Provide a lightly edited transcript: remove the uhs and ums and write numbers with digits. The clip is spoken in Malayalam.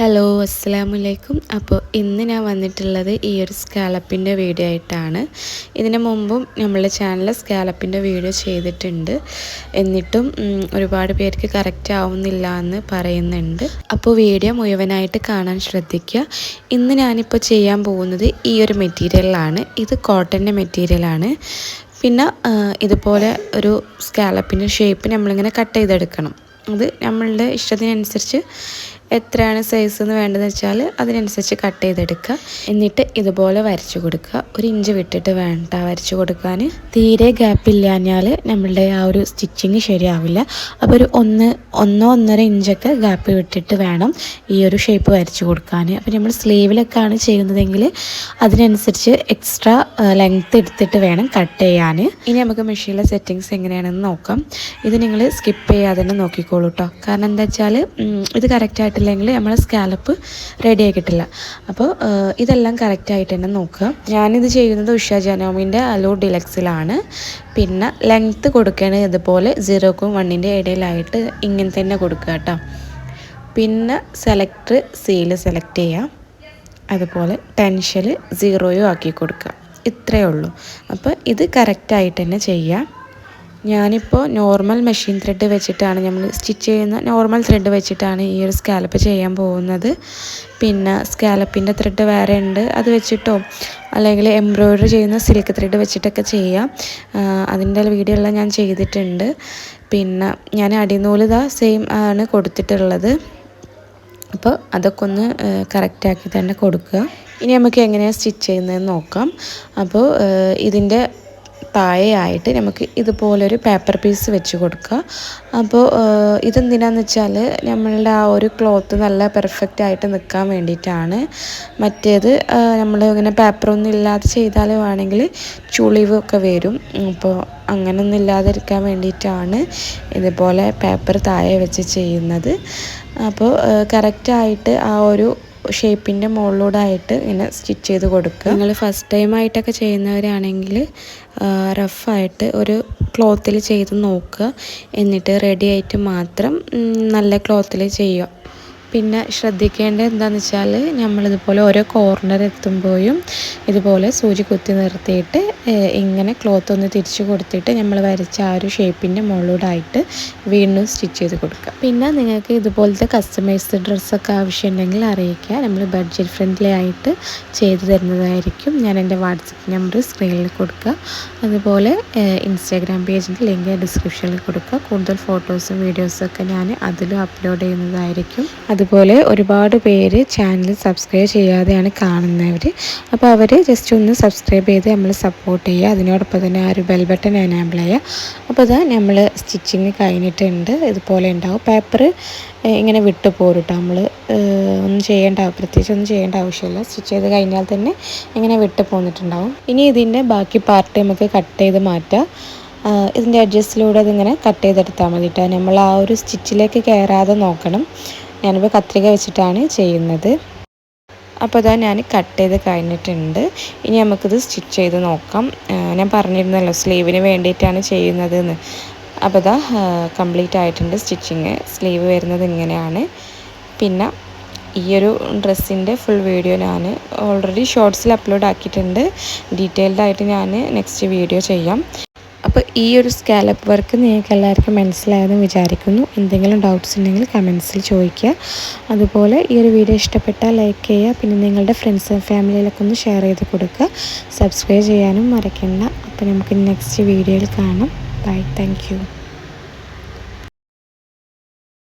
ഹലോ അസ്സലാമലൈക്കും. അപ്പോൾ ഇന്ന് ഞാൻ വന്നിട്ടുള്ളത് ഈ ഒരു സ്കാലപ്പിൻ്റെ വീഡിയോ ആയിട്ടാണ്. ഇതിന് മുമ്പും നമ്മളുടെ ചാനലിൽ സ്കാലപ്പിൻ്റെ വീഡിയോ ചെയ്തിട്ടുണ്ട്. എന്നിട്ടും ഒരുപാട് പേർക്ക് കറക്റ്റ് ആവുന്നില്ല എന്ന് പറയുന്നുണ്ട്. അപ്പോൾ വീഡിയോ മുഴുവനായിട്ട് കാണാൻ ശ്രദ്ധിക്കുക. ഇന്ന് ഞാനിപ്പോൾ ചെയ്യാൻ പോകുന്നത് ഈ ഒരു മെറ്റീരിയലാണ്. ഇത് കോട്ടൻ്റെ മെറ്റീരിയലാണ്. പിന്നെ ഇതുപോലെ ഒരു സ്കാലപ്പിൻ്റെ ഷേപ്പ് നമ്മളിങ്ങനെ കട്ട് ചെയ്തെടുക്കണം. അത് നമ്മളുടെ ഇഷ്ടത്തിനനുസരിച്ച് എത്രയാണ് സൈസ് എന്ന് വേണ്ടതെന്ന് വെച്ചാൽ അതിനനുസരിച്ച് കട്ട് ചെയ്തെടുക്കുക. എന്നിട്ട് ഇതുപോലെ വരച്ചു കൊടുക്കുക. 1 ഇഞ്ച് വിട്ടിട്ട് വേണ്ട വരച്ചു കൊടുക്കാൻ. തീരെ ഗ്യാപ്പ് ഇല്ലാഞ്ഞാൽ നമ്മളുടെ ആ ഒരു സ്റ്റിച്ചിങ് ശരിയാവില്ല. അപ്പോൾ ഒരു 1-1.5 ഇഞ്ചൊക്കെ ഗ്യാപ്പ് വിട്ടിട്ട് വേണം ഈ ഒരു ഷേപ്പ് വരച്ചു കൊടുക്കാൻ. അപ്പോൾ നമ്മൾ സ്ലീവിലൊക്കെയാണ് ചെയ്യുന്നതെങ്കിൽ അതിനനുസരിച്ച് എക്സ്ട്രാ ലെങ്ത്ത് എടുത്തിട്ട് വേണം കട്ട് ചെയ്യാൻ. ഇനി നമുക്ക് മെഷീനിലെ സെറ്റിങ്സ് എങ്ങനെയാണെന്ന് നോക്കാം. ഇത് നിങ്ങൾ സ്കിപ്പ് ചെയ്യാതെ തന്നെ നോക്കിക്കോളൂ കേട്ടോ. കാരണം എന്താ വെച്ചാൽ ഇത് കറക്റ്റായിട്ട് ില്ലെങ്കിൽ നമ്മളെ സ്കാലപ്പ് റെഡി ആയി കിട്ടില്ല. അപ്പോൾ ഇതെല്ലാം കറക്റ്റായിട്ട് തന്നെ നോക്കുക. ഞാനിത് ചെയ്യുന്നത് ഉഷ ജനോമിൻ്റെ അലോ ഡിലക്സിലാണ്. പിന്നെ ലെങ്ത്ത് കൊടുക്കുകയാണ് ഇതുപോലെ 0ക്കും 1ൻ്റെ ഇടയിലായിട്ട് ഇങ്ങനെ തന്നെ കൊടുക്കുക കേട്ടോ. പിന്നെ സെലക്ടർ സീല് സെലക്ട് ചെയ്യുക. അതുപോലെ ടെൻഷൻ 0 ആക്കി കൊടുക്കുക. ഇത്രയേ ഉള്ളൂ. അപ്പോൾ ഇത് കറക്റ്റായിട്ട് തന്നെ ചെയ്യുക. ഞാനിപ്പോൾ നോർമൽ മെഷീൻ ത്രെഡ് വെച്ചിട്ടാണ് നമ്മൾ സ്റ്റിച്ച് ചെയ്യുന്ന നോർമൽ ത്രെഡ് വെച്ചിട്ടാണ് ഈ ഒരു സ്കാലപ്പ് ചെയ്യാൻ പോകുന്നത്. പിന്നെ സ്കാലപ്പിൻ്റെ ത്രെഡ് വേറെ ഉണ്ട്, അത് വെച്ചിട്ടോ അല്ലെങ്കിൽ എംബ്രോയ്ഡറി ചെയ്യുന്ന സിൽക്ക് ത്രെഡ് വെച്ചിട്ടൊക്കെ ചെയ്യാം. അതിൻ്റെ വീഡിയോ എല്ലാം ഞാൻ ചെയ്തിട്ടുണ്ട്. പിന്നെ ഞാൻ അടിനൂല് സെയിം ആണ് കൊടുത്തിട്ടുള്ളത്. അപ്പോൾ അതൊക്കെ ഒന്ന് കറക്റ്റാക്കി തന്നെ കൊടുക്കുക. ഇനി നമുക്ക് എങ്ങനെയാണ് സ്റ്റിച്ച് ചെയ്യുന്നതെന്ന് നോക്കാം. അപ്പോൾ ഇതിൻ്റെ താഴെയായിട്ട് നമുക്ക് ഇതുപോലൊരു പേപ്പർ പീസ് വെച്ച് കൊടുക്കുക. അപ്പോൾ ഇതെന്തിനാന്ന് വെച്ചാൽ നമ്മളുടെ ആ ഒരു ക്ലോത്ത് നല്ല പെർഫെക്റ്റ് ആയിട്ട് നിൽക്കാൻ വേണ്ടിയിട്ടാണ്. മറ്റേത് നമ്മൾ ഇങ്ങനെ പേപ്പറൊന്നും ഇല്ലാതെ ചെയ്താൽ വേണമെങ്കിൽ ചുളിവൊക്കെ വരും. അപ്പോൾ അങ്ങനെയൊന്നും ഇല്ലാതിരിക്കാൻ വേണ്ടിയിട്ടാണ് ഇതുപോലെ പേപ്പർ താഴെ വെച്ച് ചെയ്യുന്നത്. അപ്പോൾ കറക്റ്റായിട്ട് ആ ഒരു ഷേപ്പിൻ്റെ മുകളിലൂടായിട്ട് ഇങ്ങനെ സ്റ്റിച്ച് ചെയ്ത് കൊടുക്കുക. നിങ്ങൾ ഫസ്റ്റ് ടൈമായിട്ടൊക്കെ ചെയ്യുന്നവരാണെങ്കിൽ റഫായിട്ട് ഒരു ക്ലോത്തിൽ ചെയ്ത് നോക്കുക. എന്നിട്ട് റെഡി ആയിട്ട് മാത്രം നല്ല ക്ലോത്തിൽ ചെയ്യുക. പിന്നെ ശ്രദ്ധിക്കേണ്ടത് എന്താണെന്ന് വെച്ചാൽ നമ്മളിതുപോലെ ഓരോ കോർണർ എത്തുമ്പോഴും ഇതുപോലെ സൂചി കുത്തി നിർത്തിയിട്ട് ഇങ്ങനെ ക്ലോത്ത് ഒന്ന് തിരിച്ച് കൊടുത്തിട്ട് നമ്മൾ വരച്ച ആ ഒരു ഷേപ്പിൻ്റെ മുകളിലൂടായിട്ട് വീണ്ടും സ്റ്റിച്ച് ചെയ്ത് കൊടുക്കുക. പിന്നെ നിങ്ങൾക്ക് ഇതുപോലത്തെ കസ്റ്റമൈസ്ഡ് ഡ്രസ്സൊക്കെ ആവശ്യമുണ്ടെങ്കിൽ അറിയിക്കുക. നമ്മൾ ബഡ്ജറ്റ് ഫ്രണ്ട്ലി ആയിട്ട് ചെയ്തു തരുന്നതായിരിക്കും. ഞാൻ എൻ്റെ വാട്സപ്പ് നമ്പർ സ്ക്രീനിൽ കൊടുക്കുക. അതുപോലെ ഇൻസ്റ്റാഗ്രാം പേജിൻ്റെ ലിങ്ക് ഡിസ്ക്രിപ്ഷനിൽ കൊടുക്കുക. കൂടുതൽ ഫോട്ടോസും വീഡിയോസൊക്കെ ഞാൻ അതിലും അപ്ലോഡ് ചെയ്യുന്നതായിരിക്കും. അതുപോലെ ഒരുപാട് പേര് ചാനൽ സബ്സ്ക്രൈബ് ചെയ്യാതെയാണ് കാണുന്നവർ. അപ്പോൾ അവർ ജസ്റ്റ് ഒന്ന് സബ്സ്ക്രൈബ് ചെയ്ത് നമ്മൾ സപ്പോർട്ട് ചെയ്യുക. അതിനോടൊപ്പം തന്നെ ആ ഒരു ബെൽ ബട്ടൺ എനേബിൾ ചെയ്യുക. അപ്പോൾ അതാ നമ്മൾ സ്റ്റിച്ചിങ് കഴിഞ്ഞിട്ടുണ്ട്. ഇതുപോലെ ഉണ്ടാവും. പേപ്പർ ഇങ്ങനെ വിട്ടു പോരുട്ടോ. നമ്മൾ പ്രത്യേകിച്ച് ഒന്നും ചെയ്യേണ്ട ആവശ്യമില്ല. സ്റ്റിച്ച് ചെയ്ത് കഴിഞ്ഞാൽ തന്നെ ഇങ്ങനെ വിട്ടു പോന്നിട്ടുണ്ടാവും. ഇനി ഇതിൻ്റെ ബാക്കി പാർട്ട് നമുക്ക് കട്ട് ചെയ്ത് മാറ്റാം. ഇതിൻ്റെ അഡ്ജസ്റ്റിലൂടെ അതിങ്ങനെ കട്ട് ചെയ്തെടുത്താൽ മതി കേട്ടോ. നമ്മൾ ആ ഒരു സ്റ്റിച്ചിലേക്ക് കയറാതെ നോക്കണം. ഞാനിപ്പോൾ കത്രിക വെച്ചിട്ടാണ് ചെയ്യുന്നത്. അപ്പോൾ അതാ ഞാൻ കട്ട് ചെയ്ത് കഴിഞ്ഞിട്ടുണ്ട്. ഇനി നമുക്കിത് സ്റ്റിച്ച് ചെയ്ത് നോക്കാം. ഞാൻ പറഞ്ഞിരുന്നല്ലോ സ്ലീവിന് വേണ്ടിയിട്ടാണ് ചെയ്യുന്നതെന്ന്. അപ്പോൾ അതാ കംപ്ലീറ്റ് ആയിട്ടുണ്ട് സ്റ്റിച്ചിങ്. സ്ലീവ് വരുന്നത് ഇങ്ങനെയാണ്. പിന്നെ ഈ ഒരു ഡ്രസ്സിൻ്റെ ഫുൾ വീഡിയോ ഞാൻ ഓൾറെഡി ഷോർട്സിൽ അപ്ലോഡ് ആക്കിയിട്ടുണ്ട്. ഡീറ്റെയിൽഡ് ആയിട്ട് ഞാൻ നെക്സ്റ്റ് വീഡിയോ ചെയ്യാം. അപ്പോൾ ഈ ഒരു സ്കാലപ്പ് വർക്ക് നിങ്ങൾക്ക് എല്ലാവർക്കും മനസ്സിലായെന്ന് വിചാരിക്കുന്നു. എന്തെങ്കിലും ഡൗട്ട്സ് ഉണ്ടെങ്കിൽ കമൻസിൽ ചോദിക്കുക. അതുപോലെ ഈ ഒരു വീഡിയോ ഇഷ്ടപ്പെട്ടാൽ ലൈക്ക് ചെയ്യുക. പിന്നെ നിങ്ങളുടെ ഫ്രണ്ട്സ് ഫാമിലിയിലൊക്കെ ഒന്ന് ഷെയർ ചെയ്ത് കൊടുക്കുക. സബ്സ്ക്രൈബ് ചെയ്യാനും മറക്കണ്ട. അപ്പോൾ നമുക്ക് നെക്സ്റ്റ് വീഡിയോയിൽ കാണാം. ബൈ. Thank you.